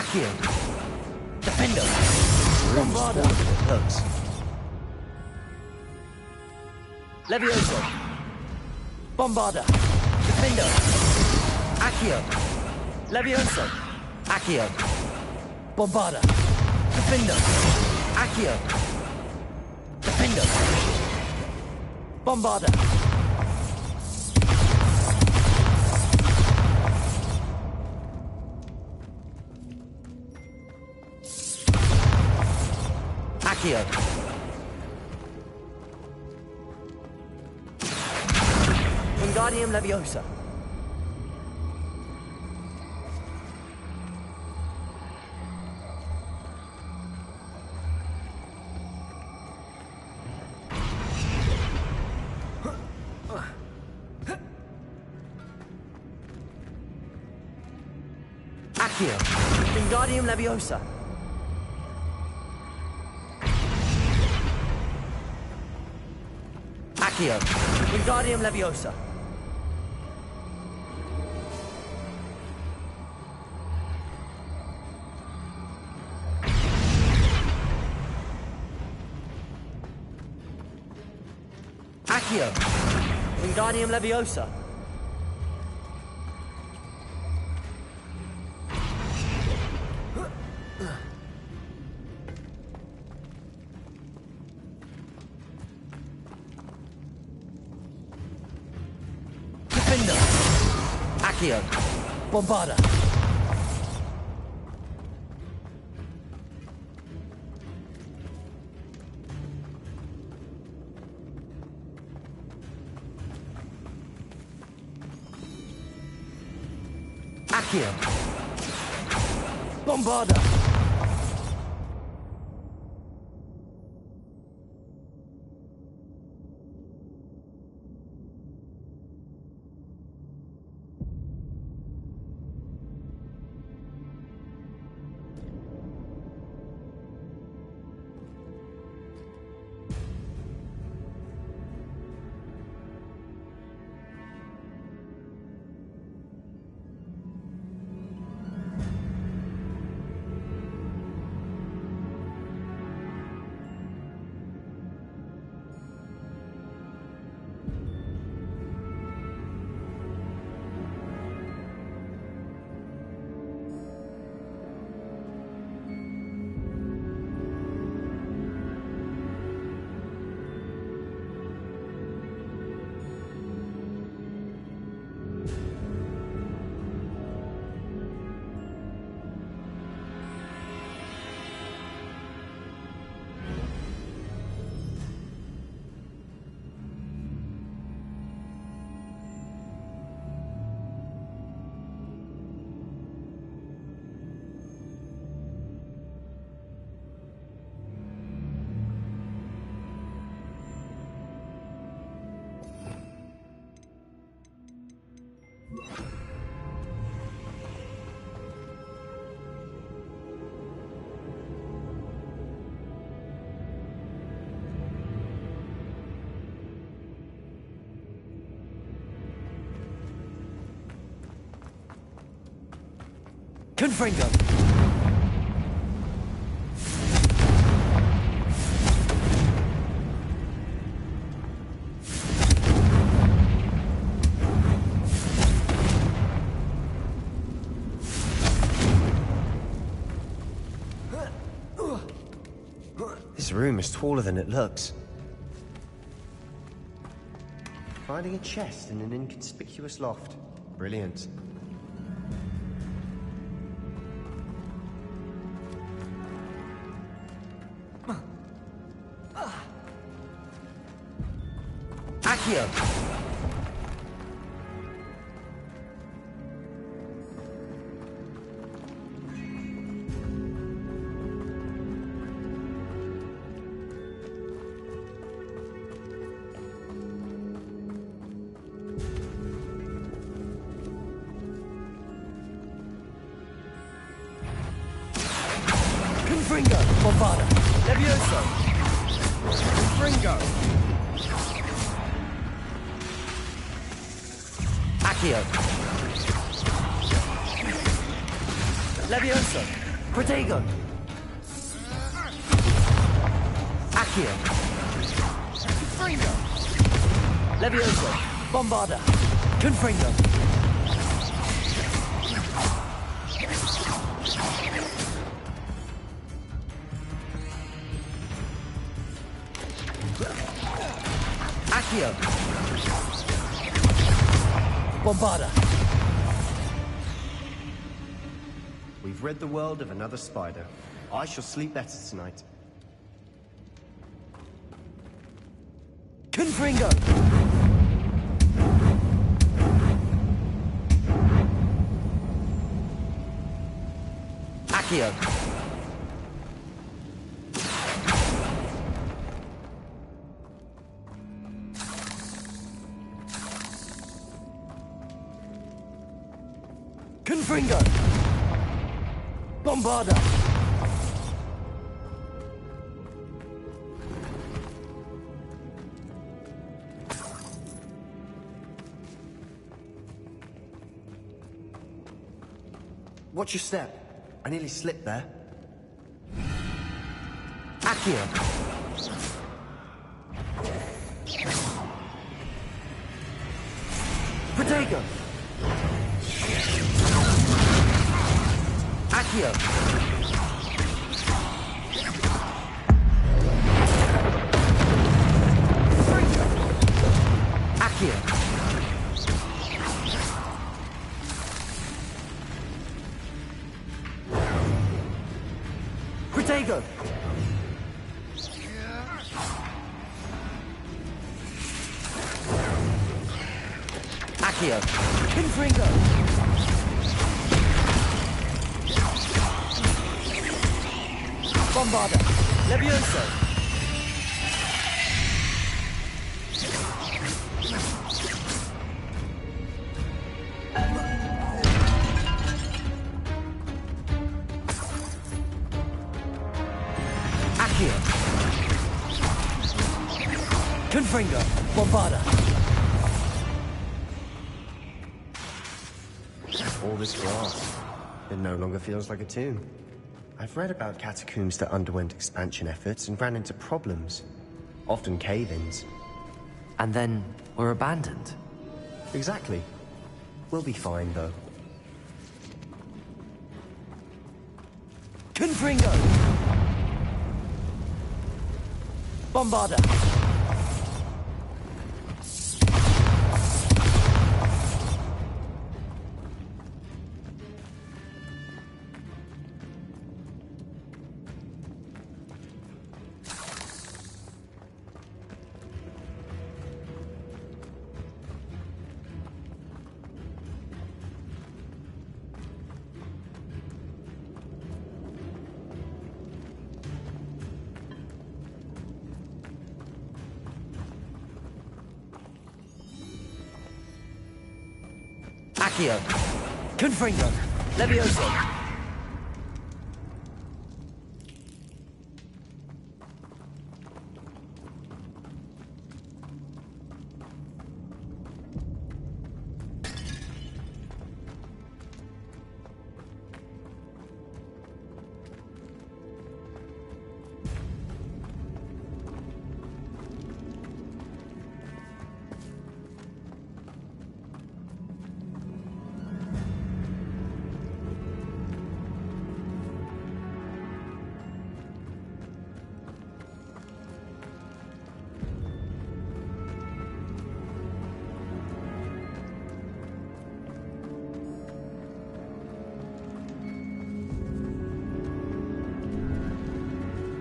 Accio. Defendo. Bombarda. Hooks. Levioso. Bombarda. Defendo. Accio. Levioso. Accio. Bombarda. Defendo. Accio. Defendo. Bombarda. Accio. Wingardium Leviosa. Accio. Wingardium Leviosa. Accio. Wingardium Leviosa. Accio. Wingardium Leviosa. Defender. Accio. Bombarda. Accio. Bombarda. Confringo. This room is taller than it looks. Finding a chest in an inconspicuous loft. Brilliant. Accio. Confringo. Bombarda. Levioso. Confringo. Accio. Levioso. Protego! Accio! Confringo! Levioso! Bombarda! Confringo! Accio! Bombarda! We've rid the world of another spider. I shall sleep better tonight. Confringo! Accio! Confringo! Bombarda! Watch your step. I nearly slipped there. Accio! Protego! Accio! Accio! Protego! Accio! Confringo! Bombarda! Levioso! Accio! Confringo! Bombarda! All this grass. It no longer feels like a tomb. I've read about catacombs that underwent expansion efforts and ran into problems. Often cave-ins. And then were abandoned. Exactly. We'll be fine, though. Confringo! Bombarda! Accio! Confringo! Levioso!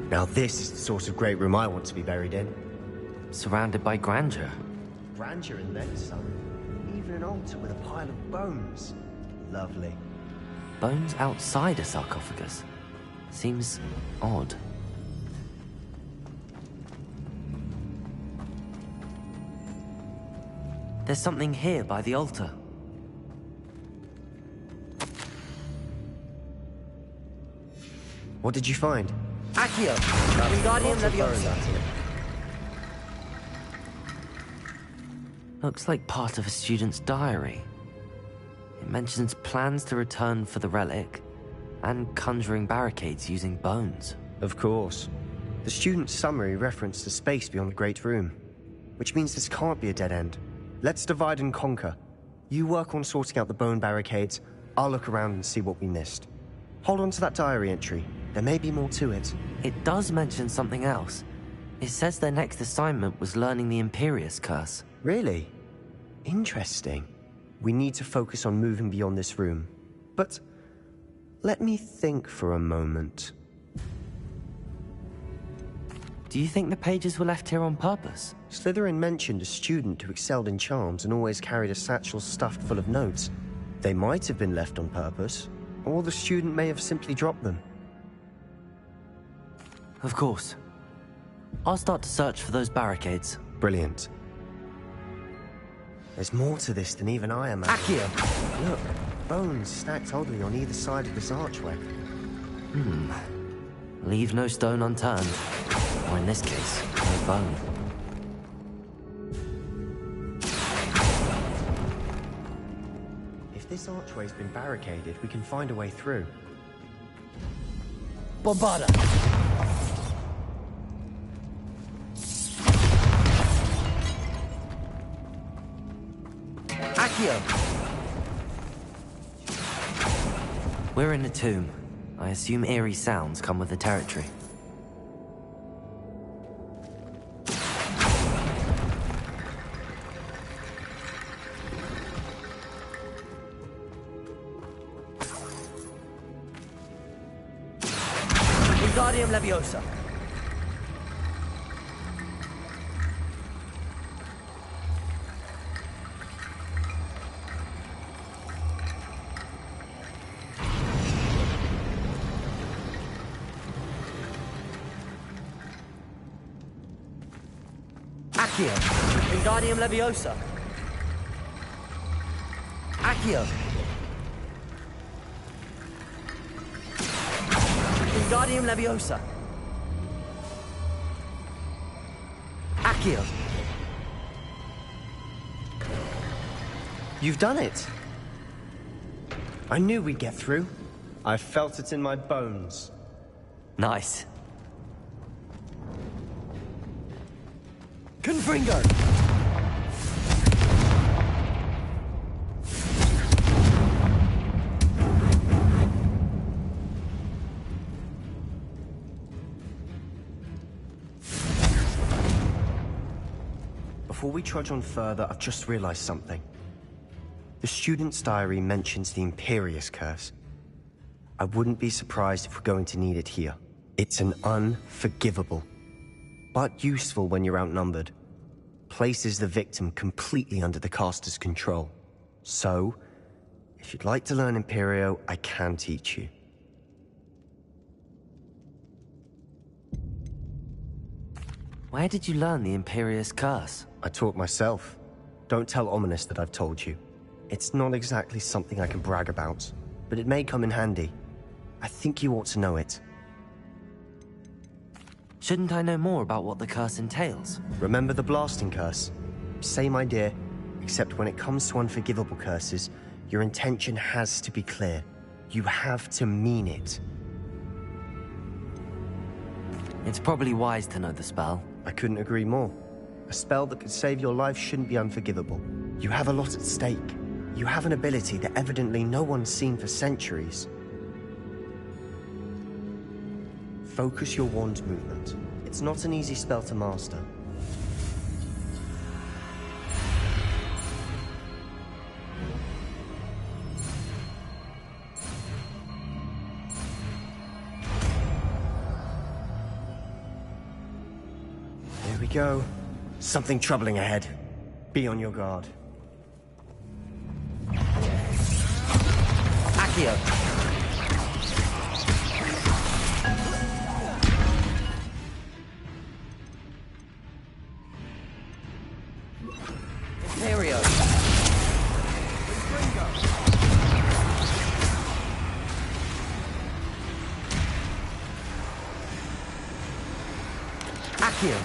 Now this is the sort of great room I want to be buried in. Surrounded by grandeur. Grandeur and then some. Even an altar with a pile of bones. Lovely. Bones outside a sarcophagus. Seems odd. There's something here by the altar. What did you find? Accio! Wingardium Leviosa! Looks like part of a student's diary. It mentions plans to return for the relic, And conjuring barricades using bones. Of course. The student's summary referenced the space beyond the Great Room, which means this can't be a dead end. Let's divide and conquer. You work on sorting out the bone barricades, I'll look around and see what we missed. Hold on to that diary entry. There may be more to it. It does mention something else. It says their next assignment was learning the Imperius Curse. Really? Interesting. We need to focus on moving beyond this room. But let me think for a moment. Do you think the pages were left here on purpose? Slytherin mentioned a student who excelled in charms and always carried a satchel stuffed full of notes. They might have been left on purpose, or the student may have simply dropped them. Of course. I'll start to search for those barricades. Brilliant. There's more to this than even I imagined. Accio! Look, bones stacked oddly on either side of this archway. Leave no stone unturned. Or in this case, no bone. If this archway's been barricaded, we can find a way through. Bombarda! Accio! We're in a tomb. I assume eerie sounds come with the territory. Wingardium Leviosa. Accio. Wingardium Leviosa. Accio. Wingardium Leviosa. Accio. You've done it! I knew we'd get through. I felt it in my bones. Nice. Confringo. Before we trudge on further, I've just realized something. The student's diary mentions the Imperius Curse. I wouldn't be surprised if we're going to need it here. It's an unforgivable, but useful when you're outnumbered. Places the victim completely under the caster's control. So, if you'd like to learn Imperio, I can teach you. Where did you learn the Imperius Curse? I taught myself. Don't tell Ominous that I've told you. It's not exactly something I can brag about, but it may come in handy. I think you ought to know it. Shouldn't I know more about what the curse entails? Remember the blasting curse? Same idea, except when it comes to unforgivable curses, your intention has to be clear. You have to mean it. It's probably wise to know the spell. I couldn't agree more. A spell that could save your life shouldn't be unforgivable. You have a lot at stake. You have an ability that evidently no one's seen for centuries. Focus your wand movement. It's not an easy spell to master. Here we go. Something troubling ahead. Be on your guard. Accio. Imperio. Accio.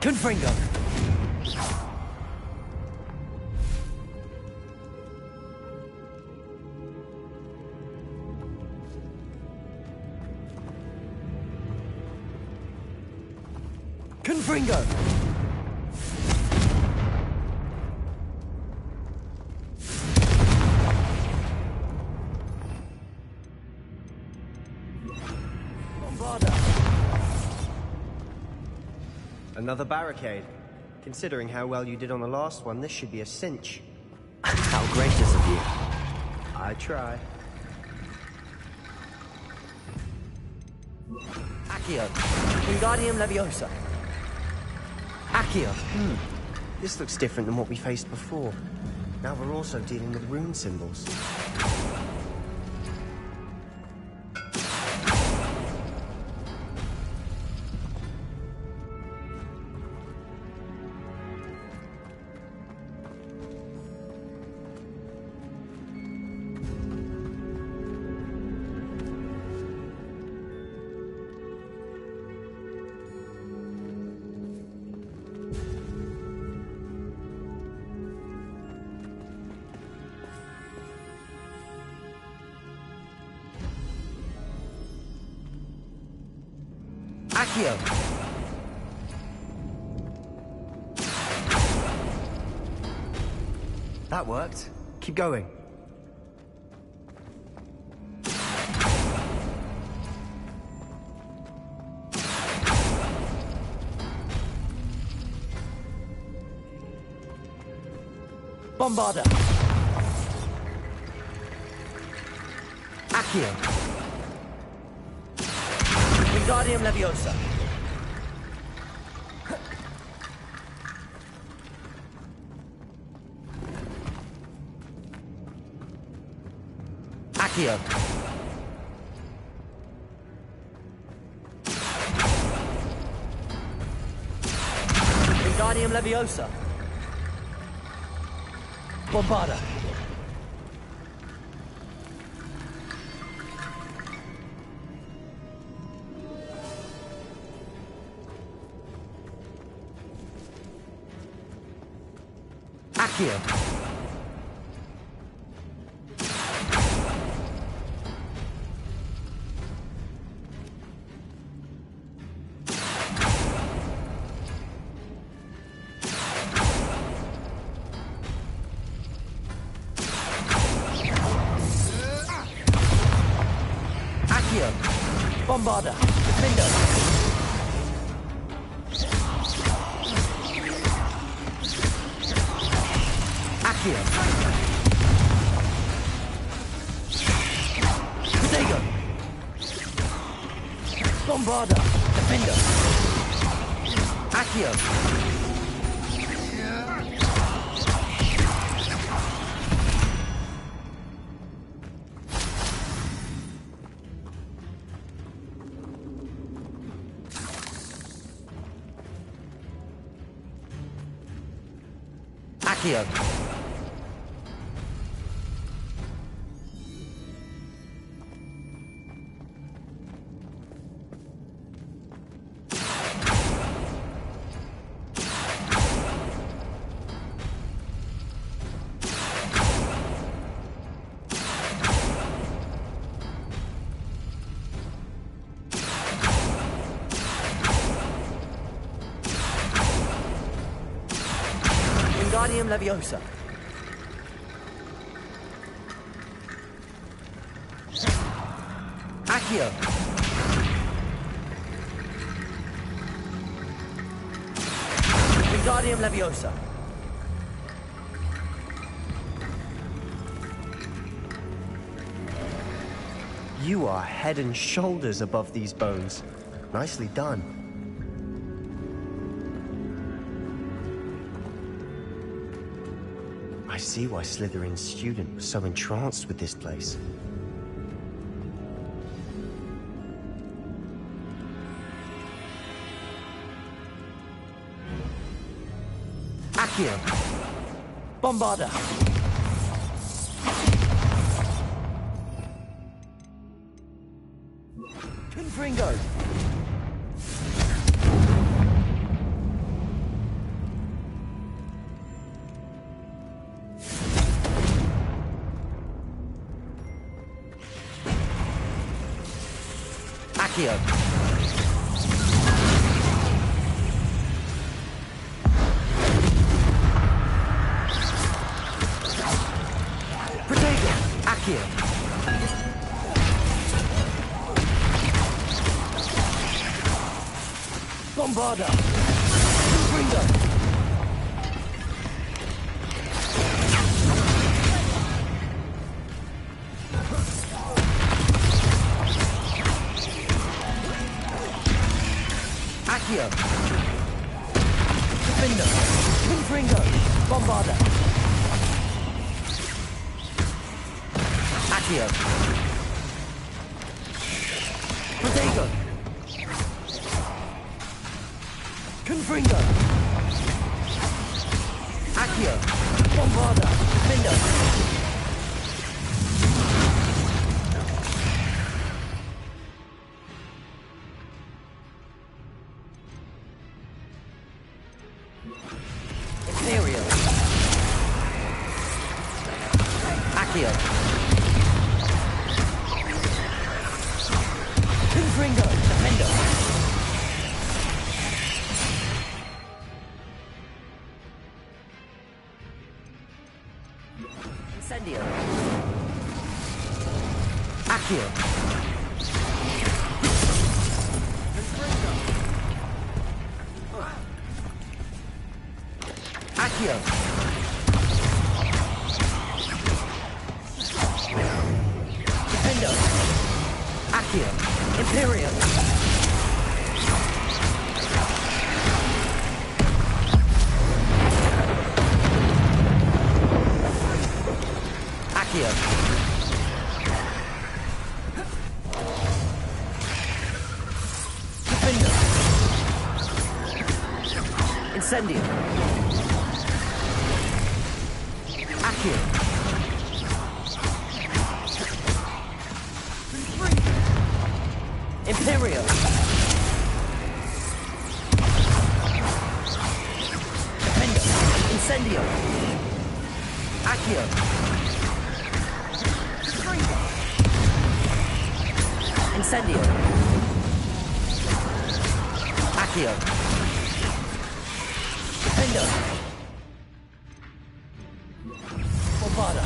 Confringo. Confringo! Bombarda! Another barricade. Considering how well you did on the last one, this should be a cinch. How gracious of you. I try. Accio. Wingardium Leviosa. Accio. This looks different than what we faced before. Now we're also dealing with rune symbols. Accio. That worked. Keep going. Bombarda. Accio. Wingardium Leviosa. Accio. Wingardium Leviosa. Bombarda. Accio. Accio. Bombarda. Defender. Accio. Protego. Bombarda. Defender. Accio. Accio. Wingardium Leviosa. Accio. Wingardium Leviosa. You are head and shoulders above these bones. Nicely done. I see why Slytherin's student was so entranced with this place. Accio. Bombarda. Confringo. Accio. Accio. Bombarda. Confringo. Accio. Defender. Confringo. Bombarda. Accio. Protego. Confringo. Accio. Bombarda. Defender. Imperial. Accio. Confringo. Defender. Incendio. Accio. Accio. Defendo. Accio. Imperial. Accio. Defender. Incendio. Accio. Imperial. Defender. Incendio. Accio. Incendio. Accio. Defender. Bombarda.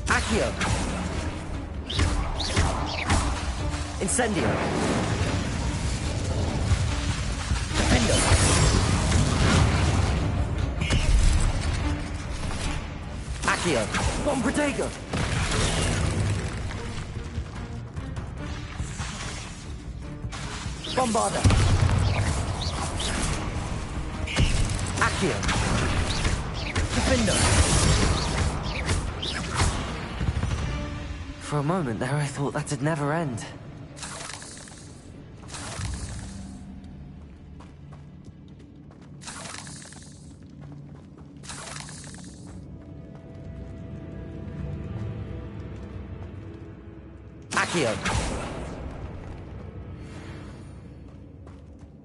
Accio. Incendio. Defender. Accio. Bomb Protego. Bombarda. Accio. Defender. For a moment there, I thought that'd never end. Accio.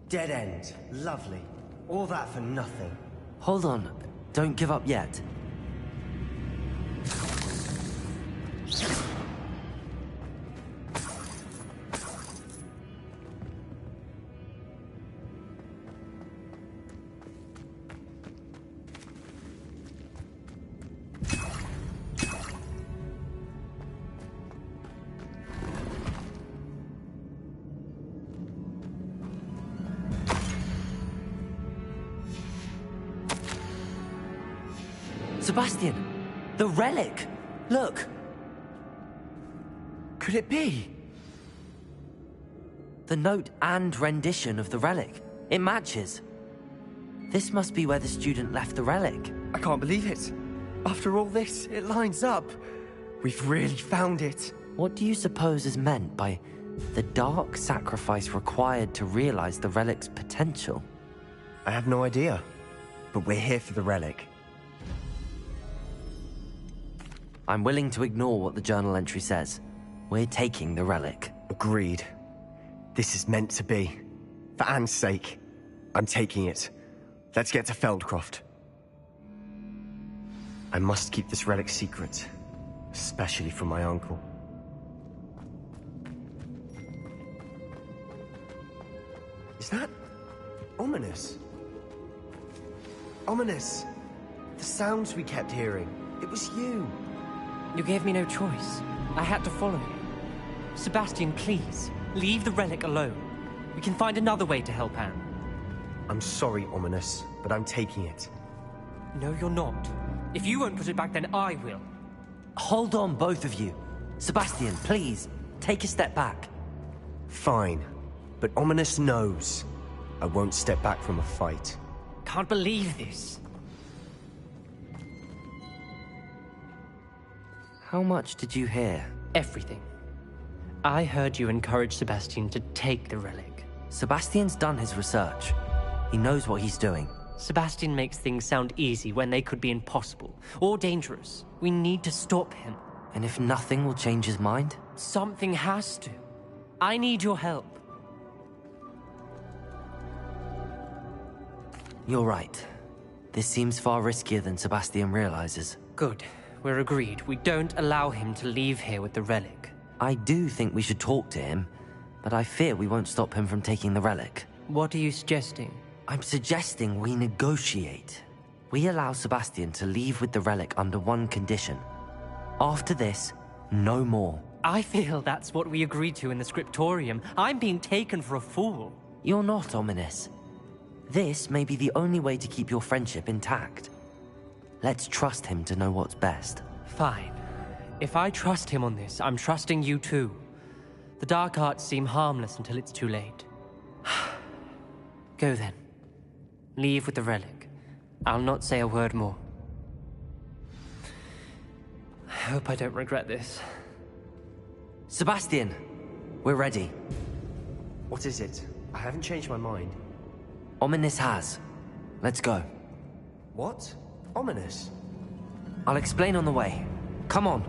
Dead end. Lovely. All that for nothing. Hold on. Don't give up yet. Sebastian, the relic. Look. Could it be? The note and rendition of the relic. It matches. This must be where the student left the relic. I can't believe it. After all this, it lines up. We've really found it. What do you suppose is meant by the dark sacrifice required to realize the relic's potential? I have no idea. But we're here for the relic. I'm willing to ignore what the journal entry says. We're taking the relic. Agreed. This is meant to be. For Anne's sake, I'm taking it. Let's get to Feldcroft. I must keep this relic secret, especially from my uncle. Is that ominous? Ominous. The sounds we kept hearing. It was you. You gave me no choice. I had to follow you. Sebastian, please, leave the relic alone. We can find another way to help Anne. I'm sorry, Ominous, but I'm taking it. No, you're not. If you won't put it back, then I will. Hold on, both of you. Sebastian, please, take a step back. Fine, but Ominous knows I won't step back from a fight. Can't believe this. How much did you hear? Everything. I heard you encourage Sebastian to take the relic. Sebastian's done his research. He knows what he's doing. Sebastian makes things sound easy when they could be impossible or dangerous. We need to stop him. And if nothing will change his mind? Something has to. I need your help. You're right. This seems far riskier than Sebastian realizes. Good. We're agreed. We don't allow him to leave here with the relic. I do think we should talk to him, but I fear we won't stop him from taking the relic. What are you suggesting? I'm suggesting we negotiate. We allow Sebastian to leave with the relic under one condition. After this, no more. I feel that's what we agreed to in the scriptorium. I'm being taken for a fool. You're not, Ominous. This may be the only way to keep your friendship intact. Let's trust him to know what's best. Fine. If I trust him on this, I'm trusting you too. The dark arts seem harmless until it's too late. Go then. Leave with the relic. I'll not say a word more. I hope I don't regret this. Sebastian, we're ready. What is it? I haven't changed my mind. Ominous has. Let's go. What? Ominous? I'll explain on the way. Come on.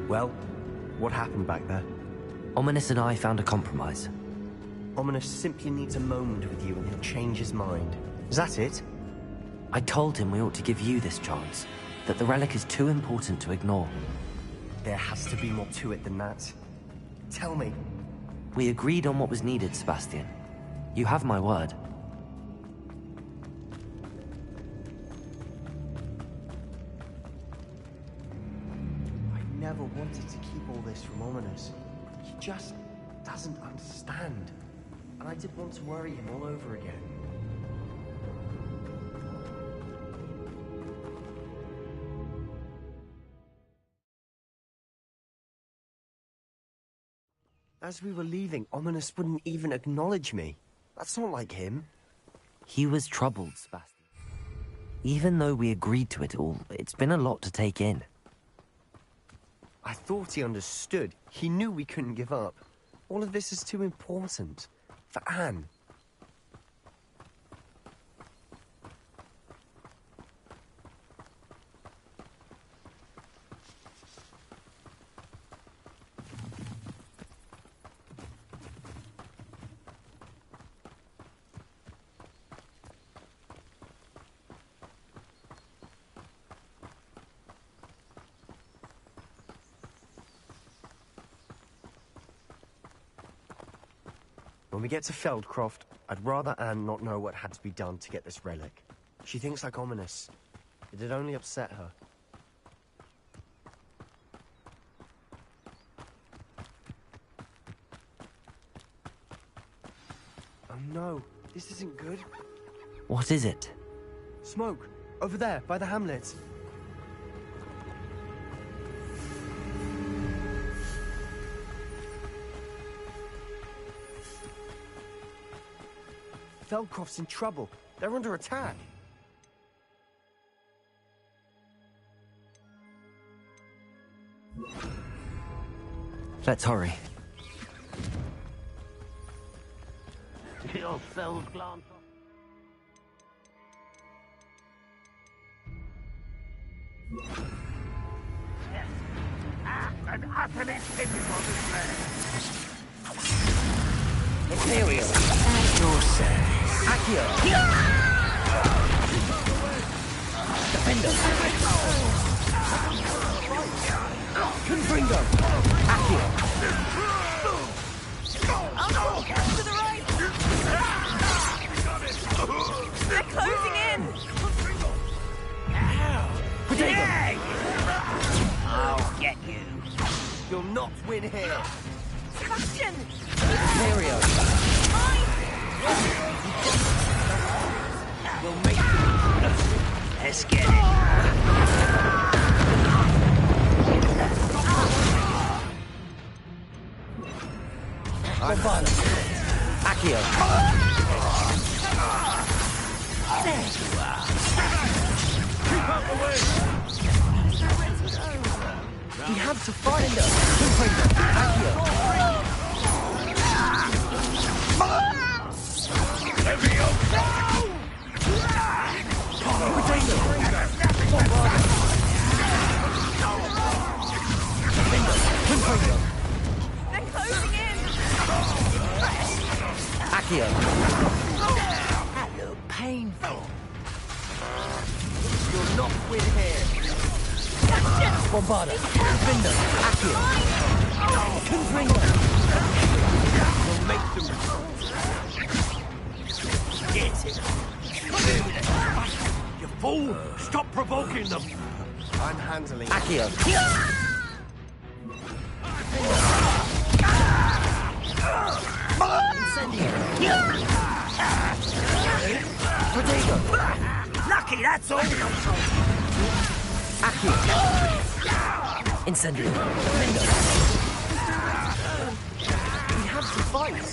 Well, what happened back there? Ominous and I found a compromise. Ominous simply needs a moment with you and he'll change his mind. Is that it? I told him we ought to give you this chance, that the relic is too important to ignore. There has to be more to it than that. Tell me. We agreed on what was needed, Sebastian. You have my word. I never wanted to keep all this from Ominous. He just doesn't understand. And I didn't want to worry him all over again. As we were leaving, Ominous wouldn't even acknowledge me. That's not like him. He was troubled, Sebastian. Even though we agreed to it all, it's been a lot to take in. I thought he understood. He knew we couldn't give up. All of this is too important. For Anne. When we get to Feldcroft, I'd rather Anne not know what had to be done to get this relic. She thinks like Ominous. It'd only upset her. Oh no, this isn't good. What is it? Smoke! Over there, by the hamlet. Feldcroft's in trouble. They're under attack. Let's hurry. Your cells glance off. Yes. An utterly pitiful display. Imperial. At your service. Accio. Defender. Confringo. Accio. To the right! They're closing in! Protego. I'll get you. You'll not win here. Sebastian! Mario. We'll make Let's get it. Bombada. Accio. We have to find her. Confringo. They're closing in! Accio. That looked painful. You'll not win here. Bombada. Defender. Accio. Confringo. We'll make them. Get it. You fool! Stop provoking them. I'm handling it. Accio. Protego. Lucky, that's all. Accio. Incendio. Defender. We have to fight.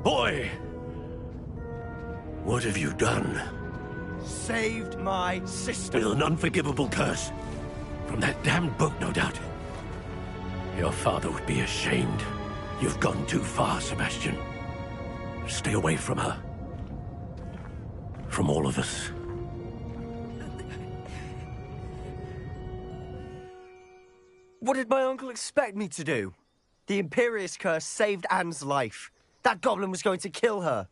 Boy! What have you done? Saved my sister. With an unforgivable curse. From that damned book, no doubt. Your father would be ashamed. You've gone too far, Sebastian. Stay away from her. From all of us. What did my uncle expect me to do? The Imperious Curse saved Anne's life. That goblin was going to kill her.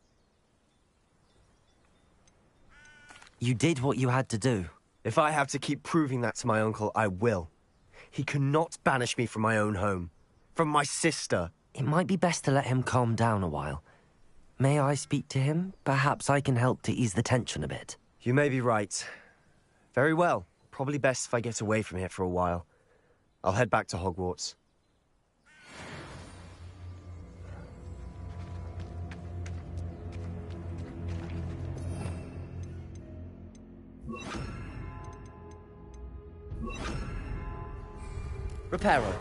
You did what you had to do. If I have to keep proving that to my uncle, I will. He cannot banish me from my own home. From my sister. It might be best to let him calm down a while. May I speak to him? Perhaps I can help to ease the tension a bit. You may be right. Very well. Probably best if I get away from here for a while. I'll head back to Hogwarts. Reparo.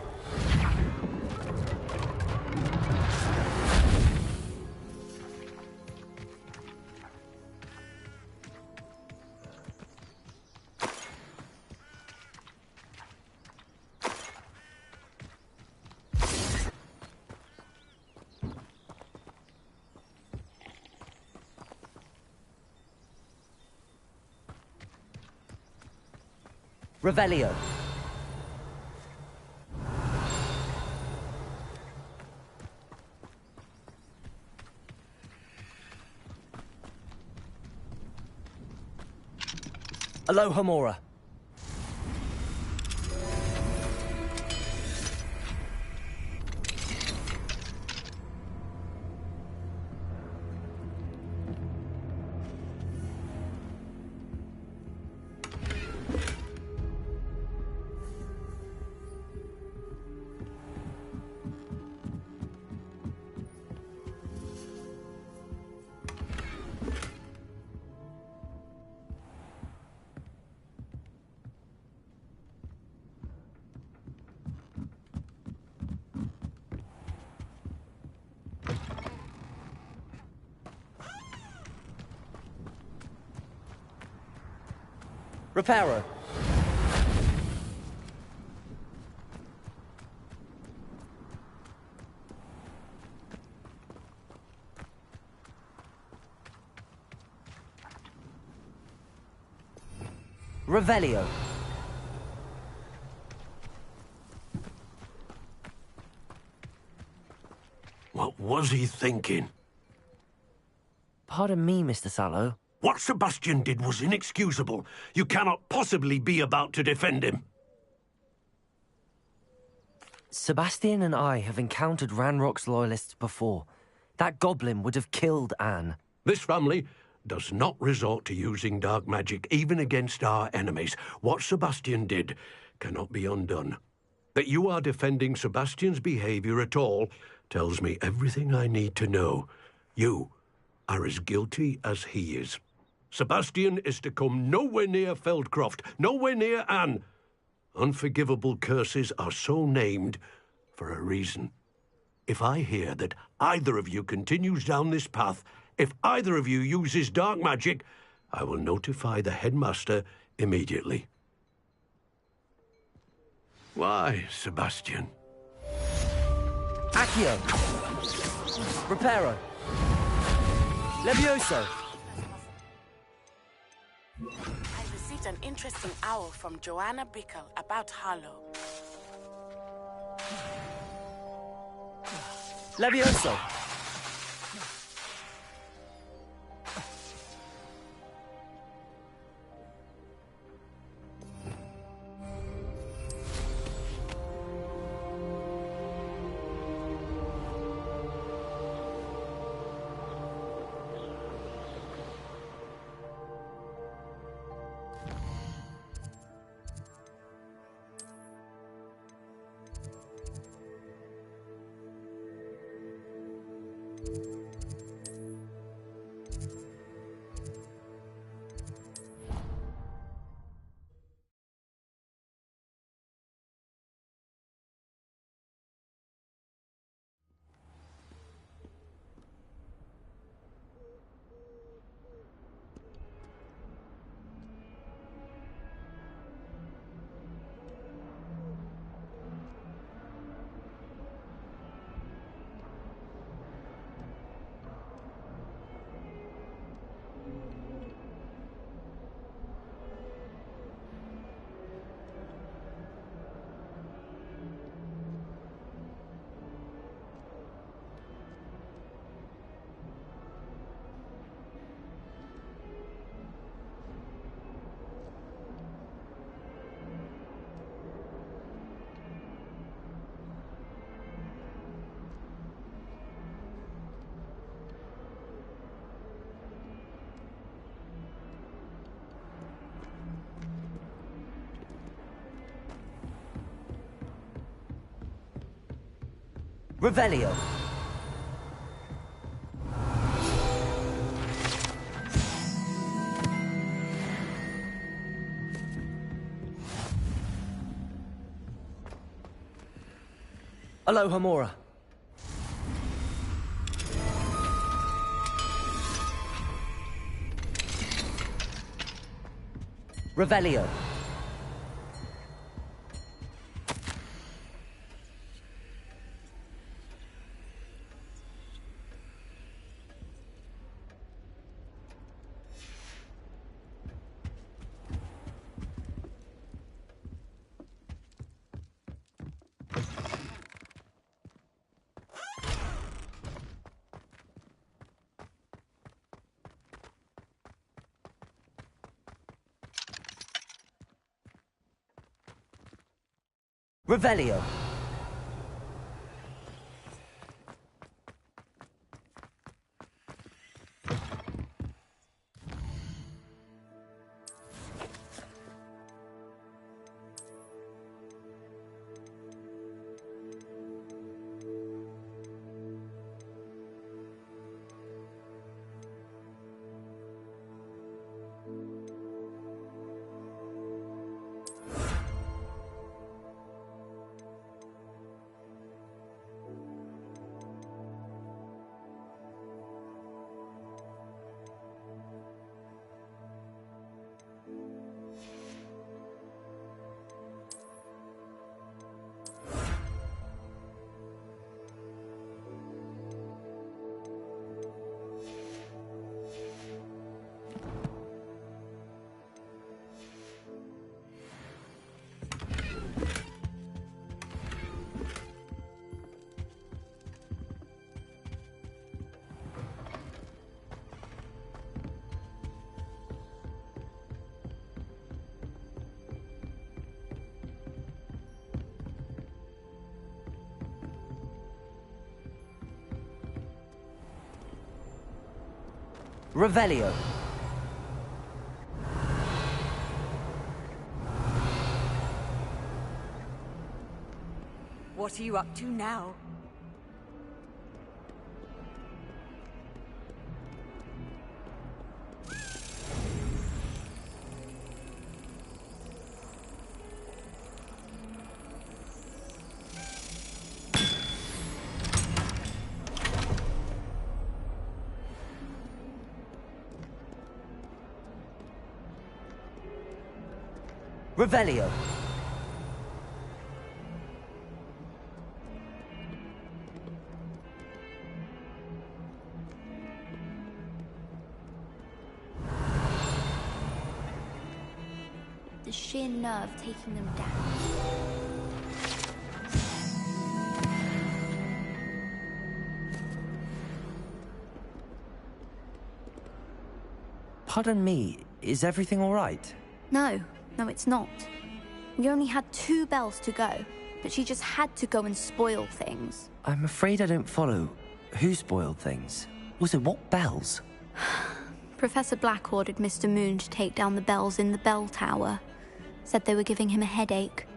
Revelio. Alohomora. Reparo. Revelio. What was he thinking? Pardon me, Mr. Sallow. What Sebastian did was inexcusable. You cannot possibly be about to defend him. Sebastian and I have encountered Ranrock's loyalists before. That goblin would have killed Anne. This family does not resort to using dark magic, even against our enemies. What Sebastian did cannot be undone. That you are defending Sebastian's behavior at all tells me everything I need to know. You are as guilty as he is. Sebastian is to come nowhere near Feldcroft, nowhere near Anne. Unforgivable curses are so named for a reason. If I hear that either of you continues down this path, if either of you uses dark magic, I will notify the headmaster immediately. Why, Sebastian? Accio. Reparo. Levioso. I received an interesting owl from Joanna Bickle about Harlow. Levioso. Revelio. Aloha Mora. Revelio. Revelio. Revelio. What are you up to now? Revelio. The sheer nerve taking them down. Pardon me, is everything all right? No, it's not. We only had 2 bells to go, but she just had to go and spoil things. I'm afraid I don't follow. Who spoiled things? Also, what bells? Professor Black ordered Mr. Moon to take down the bells in the bell tower. Said they were giving him a headache.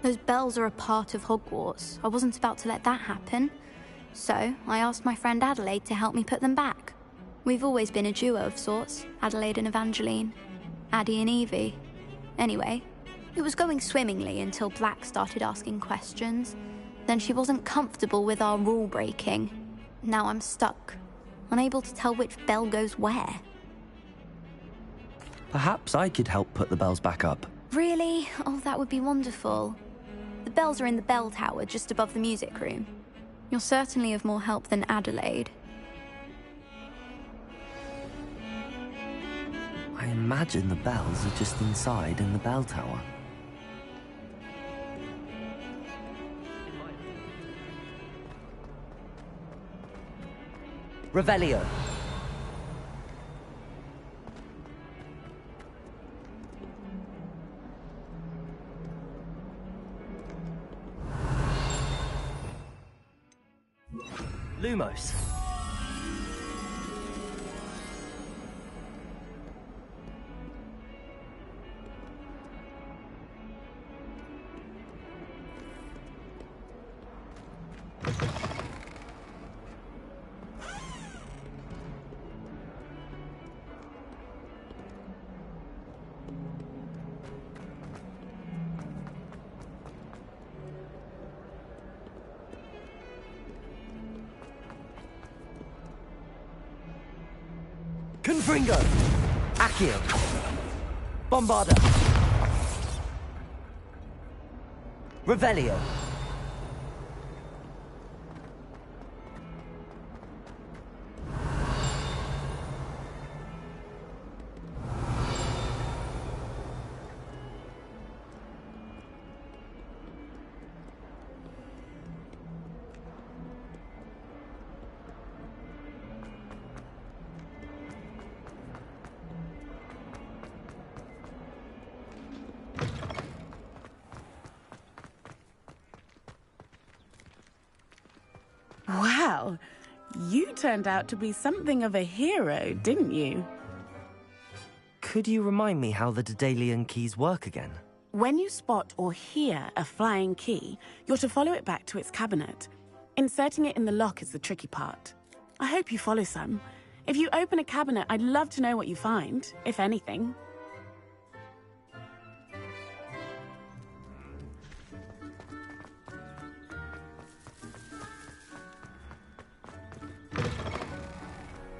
Those bells are a part of Hogwarts. I wasn't about to let that happen. So, I asked my friend Adelaide to help me put them back. We've always been a duo of sorts, Adelaide and Evangeline. Addie and Evie. Anyway, it was going swimmingly until Black started asking questions. Then she wasn't comfortable with our rule breaking. Now I'm stuck, unable to tell which bell goes where. Perhaps I could help put the bells back up. Really? Oh, that would be wonderful. The bells are in the bell tower just above the music room. You're certainly of more help than Adelaide. I imagine the bells are just inside in the bell tower. Revelio. Lumos. Confringo! Accio! Bombarda! Revelio! Wow, you turned out to be something of a hero, didn't you? Could you remind me how the Daedalian keys work again? When you spot or hear a flying key, you're to follow it back to its cabinet. Inserting it in the lock is the tricky part. I hope you follow some. If you open a cabinet, I'd love to know what you find, if anything.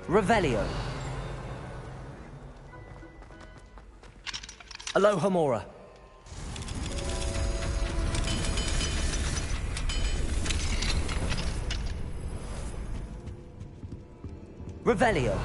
Revelio. Alohomora. Revelio.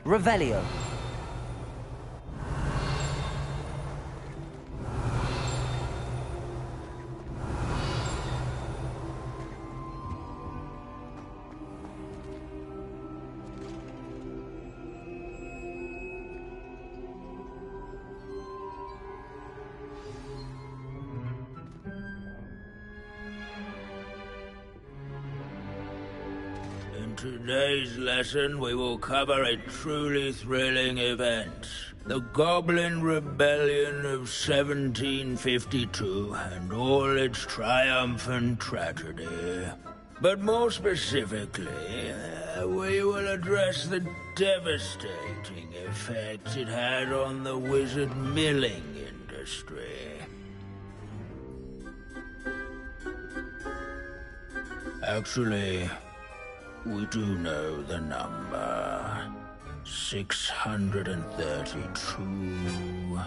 Revelio. In today's lesson, we will cover a truly thrilling event. The Goblin Rebellion of 1752 and all its triumphant tragedy. But more specifically, we will address the devastating effects it had on the wizard milling industry. Actually, we do know the number. 632.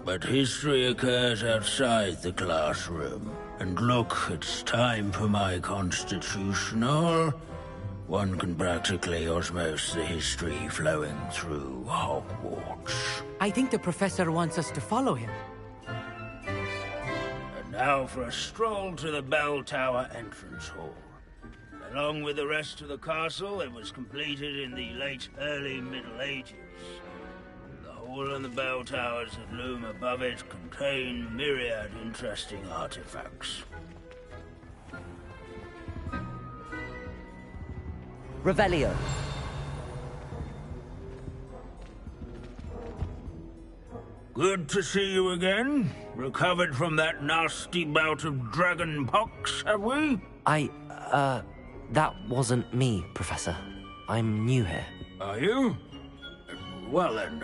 But history occurs outside the classroom. And look, it's time for my constitutional. One can practically osmose the history flowing through Hogwarts. I think the professor wants us to follow him. And now for a stroll to the bell tower entrance hall. Along with the rest of the castle, it was completed in the early Middle Ages. The hall and the bell towers that loom above it contain myriad interesting artifacts. Revelio. Good to see you again. Recovered from that nasty bout of dragon pox, have we? That wasn't me, Professor. I'm new here. Are you? Well then,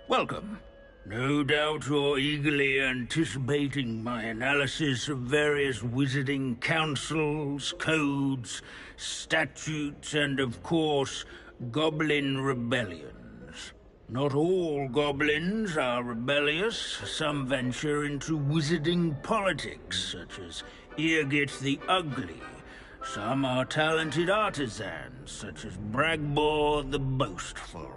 welcome. No doubt you're eagerly anticipating my analysis of various wizarding councils, codes, statutes, and of course, goblin rebellions. Not all goblins are rebellious. Some venture into wizarding politics, such as Eargit the Ugly. Some are talented artisans, such as Bragbor the Boastful.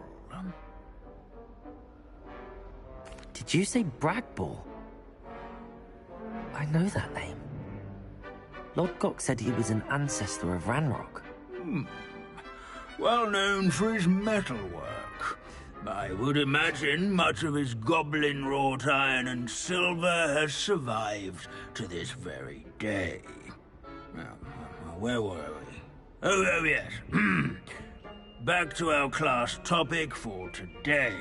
Did you say Bragbor? I know that name. Lodgok said he was an ancestor of Ranrock. Well known for his metalwork. I would imagine much of his goblin wrought iron and silver has survived to this very day. Where were we? Oh yes. Back to our class topic for today.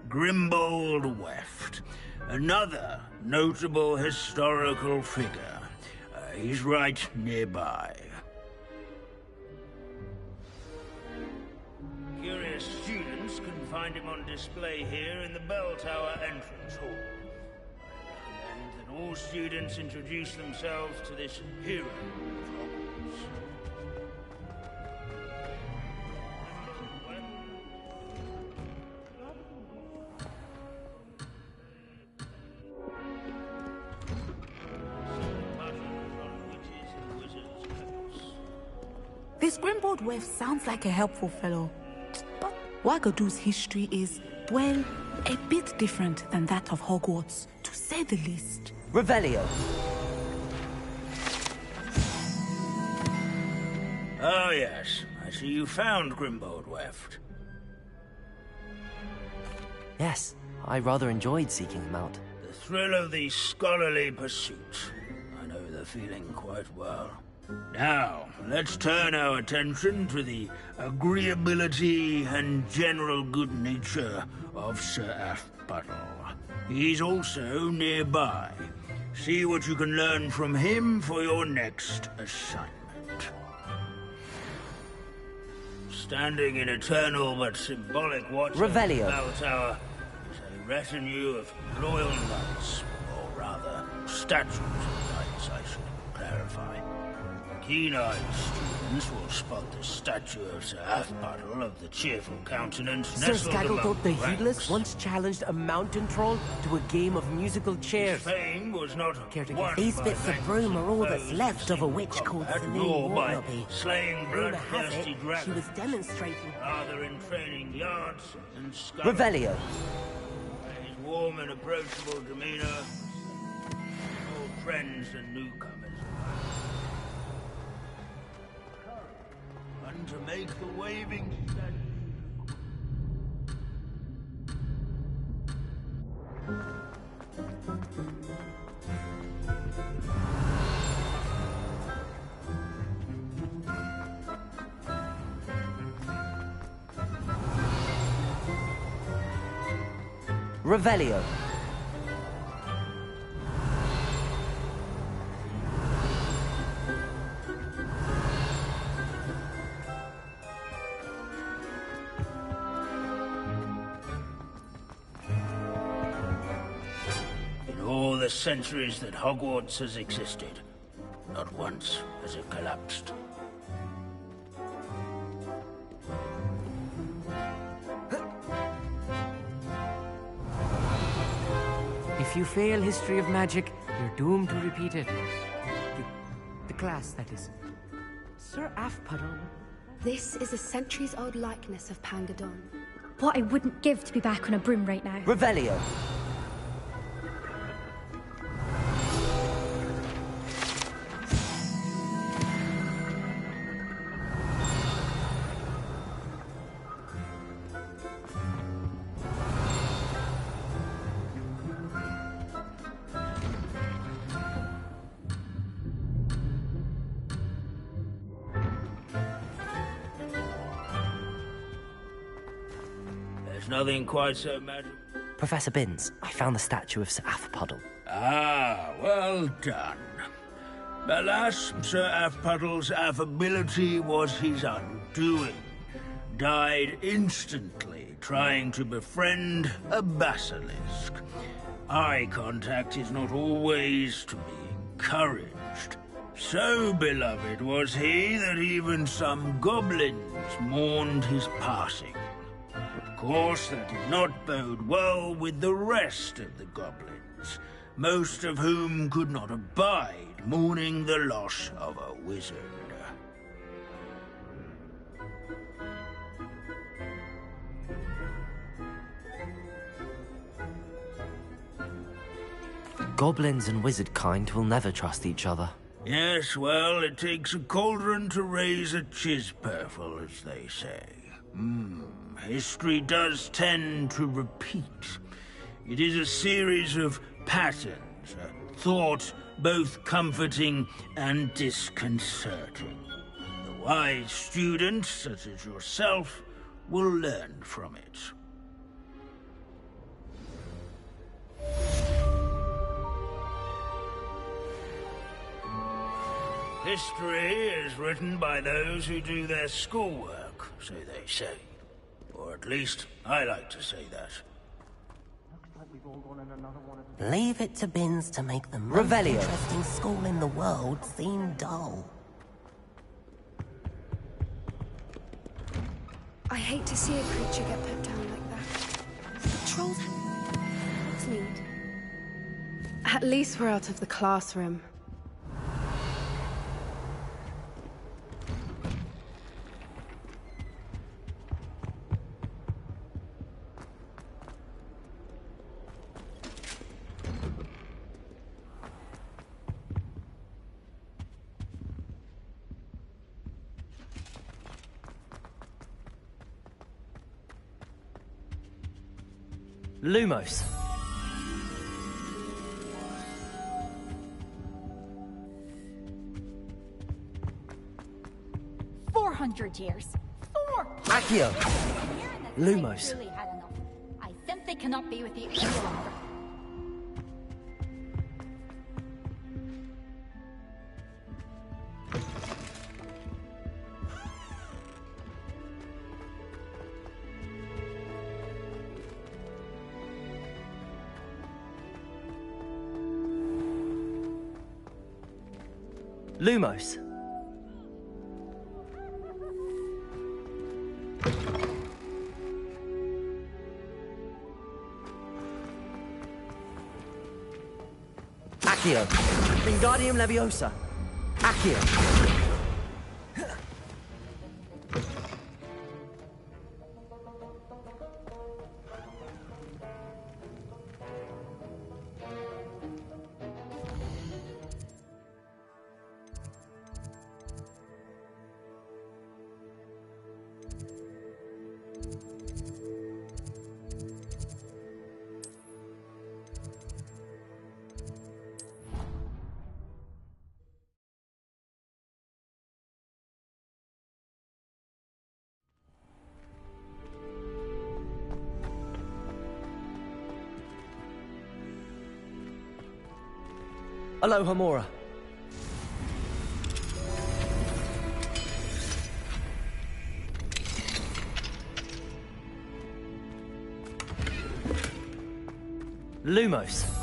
Grimbold Weft. Another notable historical figure. He's right nearby. Curious students can find him on display here in the bell tower entrance hall. I recommend that all students introduce themselves to this hero of Hogwarts. This Grimbold Weft sounds like a helpful fellow. But Wagadu's history is, well, a bit different than that of Hogwarts, to say the least. Revelio. Oh yes, I see you found Grimbold Weft. Yes, I rather enjoyed seeking him out. The thrill of the scholarly pursuit. I know the feeling quite well. Now, let's turn our attention to the agreeability and general good nature of Sir Aphbuttle. He's also nearby. See what you can learn from him for your next assignment. Standing in eternal but symbolic watch of the Revelio. bell tower is a retinue of loyal knights, or rather, statues of knights, I should clarify. Keen-eyed students will spot the statue of Sir Half-Puddle of the cheerful countenance Sir nestled among Skaggletop the ranks. Heedless once challenged a mountain troll to a game of musical chairs. His fame was not won These by bits of vanquishing broom are all that's foes left of a in witch called combat, Celine nor by Waterlobby. slaying Rumour has it, bloodthirsty dragons. she was demonstrating. Rather in training yards and scholars. Revelio. His warm and approachable demeanor, all friends and newcomers. And to make the waving Revelio. In all the centuries that Hogwarts has existed, not once has it collapsed. If you fail history of magic, you're doomed to repeat it. The class, that is. Sir Half-Puddle. This is a centuries-old likeness of Pangadon. What I wouldn't give to be back on a broom right now. Revelio. There's nothing quite so magical. Professor Binns, I found the statue of Sir Half-Puddle. Ah, well done. Alas, Sir Half-Puddle's affability was his undoing. Died instantly trying to befriend a basilisk. Eye contact is not always to be encouraged. So beloved was he that even some goblins mourned his passing. Of course, that did not bode well with the rest of the goblins, most of whom could not abide mourning the loss of a wizard. Goblins and wizard kind will never trust each other. Yes, well, it takes a cauldron to raise a chisperful, as they say. History does tend to repeat. It is a series of patterns, a thought both comforting and disconcerting. The wise student, such as yourself, will learn from it. History is written by those who do their schoolwork, so they say. Or at least, I like to say that. Leave it to Binns to make the most Revelio. interesting school in the world seem dull. I hate to see a creature get put down like that. Trolls have need. At least we're out of the classroom. Lumos. Years. Accio. Lumos. Really had enough. I simply cannot be with you any longer. Lumos. Accio. Wingardium Leviosa. Accio. Aloha Mora. Lumos.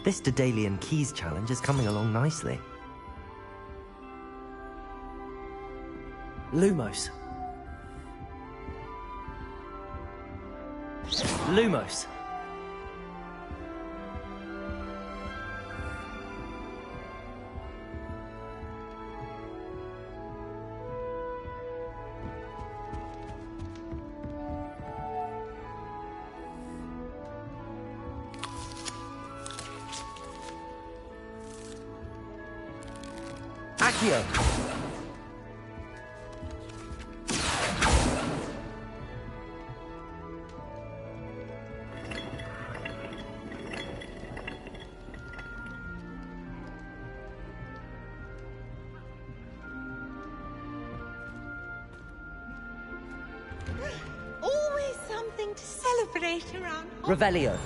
This Daedalian Keys challenge is coming along nicely. Lumos. Lumos. Accio. Always something to celebrate around. Revelio.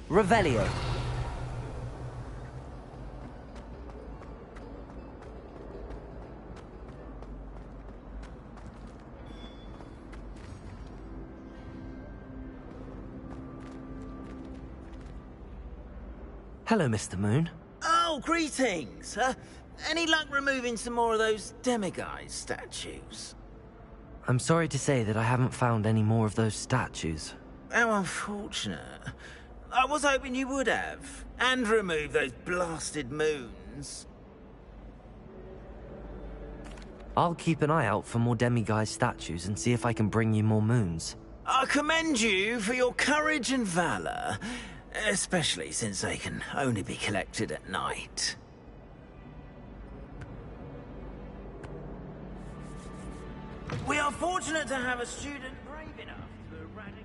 Revelio. Hello, Mr. Moon. Oh, greetings! Any luck removing some more of those demiguise statues? I'm sorry to say that I haven't found any more of those statues. How unfortunate. I was hoping you would have. And remove those blasted moons. I'll keep an eye out for more demiguise statues and see if I can bring you more moons. I commend you for your courage and valor, especially since they can only be collected at night. We are fortunate to have a student brave enough to eradicate...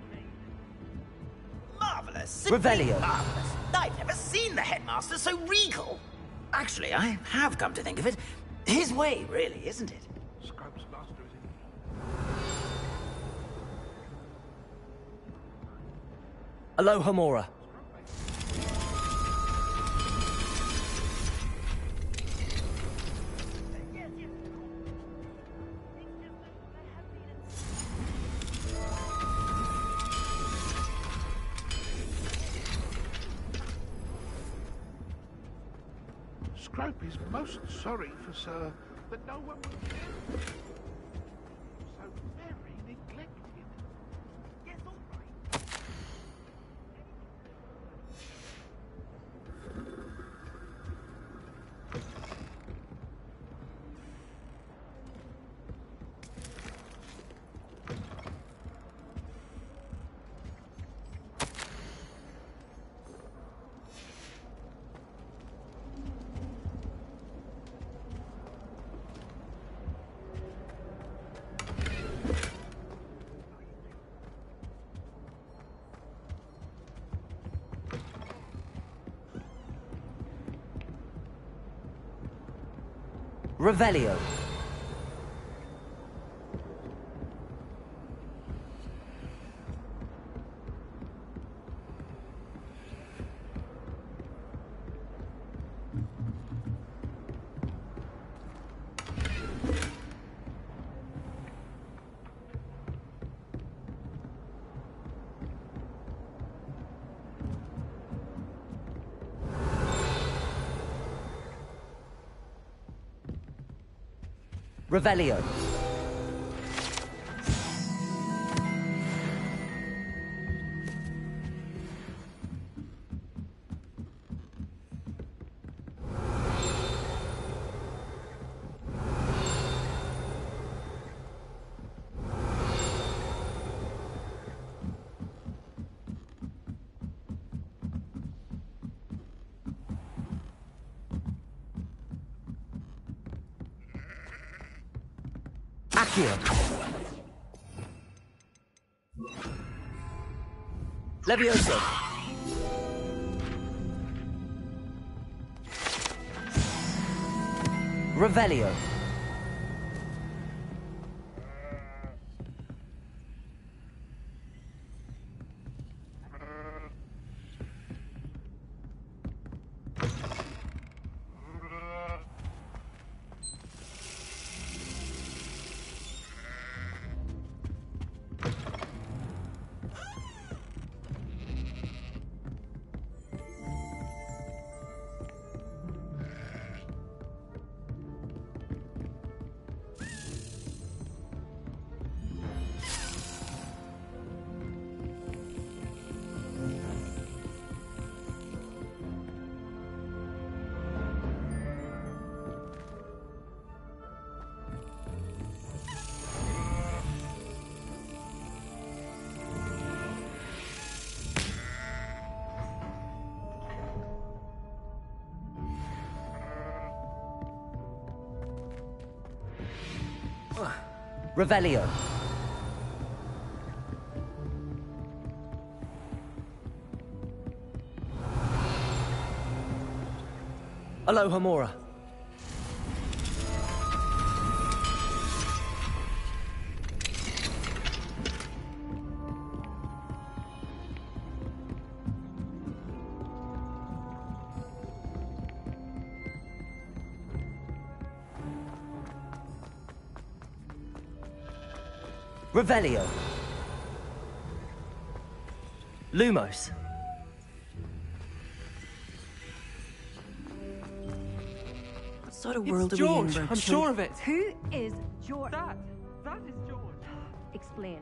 Marvellous! Simply Revelio. marvellous! I've never seen the headmaster so regal! Actually, I have come to think of it. His way, really, isn't it? Aloha Mora. Scrope is most sorry for Sir that no one will so very neglected. Yes, all right. Revelio. Revelio. Accio. Levioso. Revelio. Revelio. Aloha Mora. Revelio. Lumos. What sort of world It's are we in, George. Bertram? I'm sure of it. Who is George? That is George. Explain.